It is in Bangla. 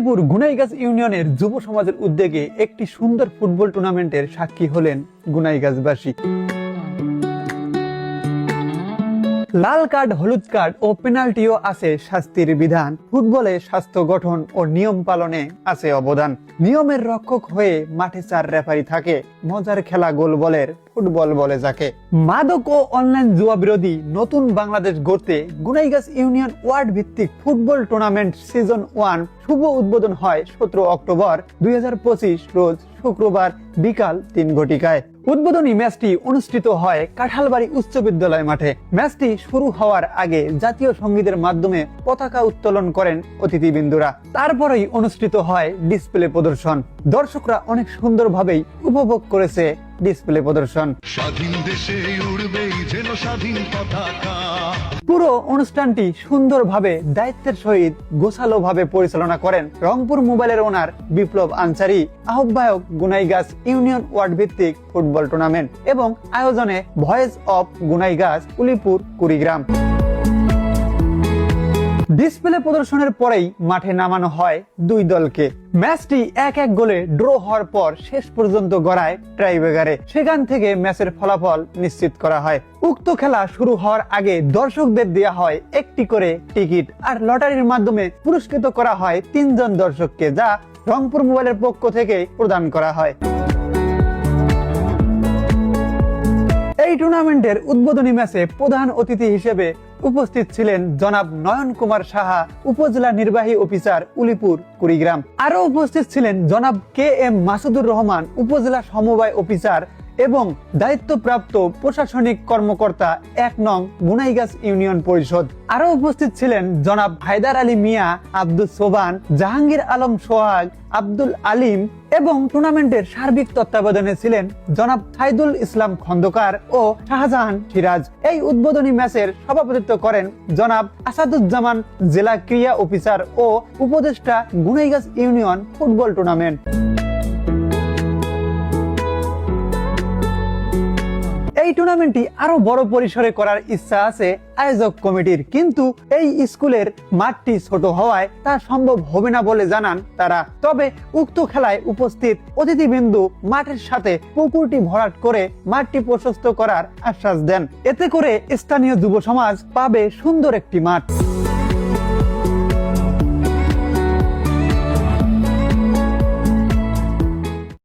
উলিপুর গুনাইগাছ ইউনিয়নের যুব সমাজের উদ্যোগে একটি সুন্দর ফুটবল টুর্নামেন্টের সাক্ষী হলেন গুনাইগাছবাসী। লাল কার্ড, হলুদ কার্ড ও পেনাল্টিও আছে শাস্তির বিধান। ফুটবলে স্বাস্থ্য গঠন ও নিয়ম পালনে আছে অবদান। নিয়মের রক্ষক হয়ে মাঠে 4 রেফারি থাকে। মজার খেলা গোল বলের ফুটবল বলে যাকে। মাদক ও অনলাইন জুয়া বিরোধী নতুন বাংলাদেশ গড়তে গুনাইগাছ ইউনিয়ন ওয়ার্ড ভিত্তিক ফুটবল টুর্নামেন্ট সিজন 1 শুভ উদ্বোধন হয় 17 অক্টোবর 2025 রোজ শুক্রবার বিকাল 3 ঘটিকায়। উদ্বোধনী ম্যাচটি অনুষ্ঠিত হয় কাঁঠালবাড়ি উচ্চ বিদ্যালয় মাঠে। ম্যাচটি শুরু হওয়ার আগে জাতীয় সঙ্গীতের মাধ্যমে পতাকা উত্তোলন করেন অতিথিবৃন্দরা। তারপরেই অনুষ্ঠিত হয় ডিসপ্লে প্রদর্শন। দর্শকরা অনেক সুন্দরভাবেই উপভোগ করেছে ডিসপ্লে প্রদর্শন। স্বাধীন দেশে উড়বেই যেন স্বাধীন পতাকা। পুরো অনুষ্ঠানটি সুন্দরভাবে দায়িত্বের সহিত গোছালো ভাবে পরিচালনা করেন রংপুর মোবাইলের ওনার বিপ্লব আনসারী, আহ্বায়ক গুনাইগাছ ইউনিয়ন ওয়ার্ড ভিত্তিক ফুটবল টুর্নামেন্ট এবং আয়োজনে voice of Gunaigachh Ulipur Kurigram. Display প্রদর্শনের পরেই মাঠে নামানো হয় 2 দলকে। ম্যাচটি 1-1 গোলে ড্র হওয়ার পর শেষ পর্যন্ত গড়ায় টাইব্রেকারে। সেখান থেকে ম্যাচের ফলাফল নিশ্চিত করা হয়। উক্ত খেলা শুরু হওয়ার আগে দর্শকদের দেওয়া হয় একটি করে টিকিট আর লটারির মাধ্যমে পুরস্কৃত করা হয় 3 জন দর্শককে, যা রংপুর মোবাইলের পক্ষ থেকে প্রদান করা হয়। এই টুর্নামেন্টের উদ্বোধনী ম্যাচে প্রধান অতিথি হিসেবে উপস্থিত ছিলেন জনাব নয়ন কুমার সাহা, উপজেলা নির্বাহী অফিসার উলিপুর কুড়িগ্রাম। আরো উপস্থিত ছিলেন জনাব KM মাসুদুর রহমান, উপজেলা সমবায় অফিসার এবং দায়িত্বপ্রাপ্ত প্রশাসনিক কর্মকর্তা 1 নং গুনাইগাছ ইউনিয়ন পরিষদ। আরো উপস্থিত ছিলেন জনাব হায়দার আলী মিয়া, আব্দুল সোবান, জাহাঙ্গীর আলম সোহাগ, আব্দুল আলিম এবং টুর্নামেন্টের সার্বিক তত্ত্বাবধানে ছিলেন জনাব সাইদুল ইসলাম খন্দকার ও শাহজাহান সিরাজ। এই উদ্বোধনী ম্যাচের সভাপতিত্ব করেন জনাব আসাদুজ্জামান, জেলা ক্রীড়া অফিসার ও উপদেষ্টা গুনাইগাছ ইউনিয়ন ফুটবল টুর্নামেন্ট। এই টুর্নামেন্টটি আরো বড় পরিসরে করার ইচ্ছা আছে আয়োজক কমিটির, কিন্তু এই স্কুলের মাঠটি ছোট হওয়ায় তা সম্ভব হবে না বলে জানান তারা। তবে উক্ত খেলায় উপস্থিত অতিথিবৃন্দ মাঠের সাথে পুকুরটি ভরাট করে মাঠটি প্রশস্ত করার আশ্বাস দেন। এতে করে স্থানীয় যুব সমাজ পাবে সুন্দর একটি মাঠ।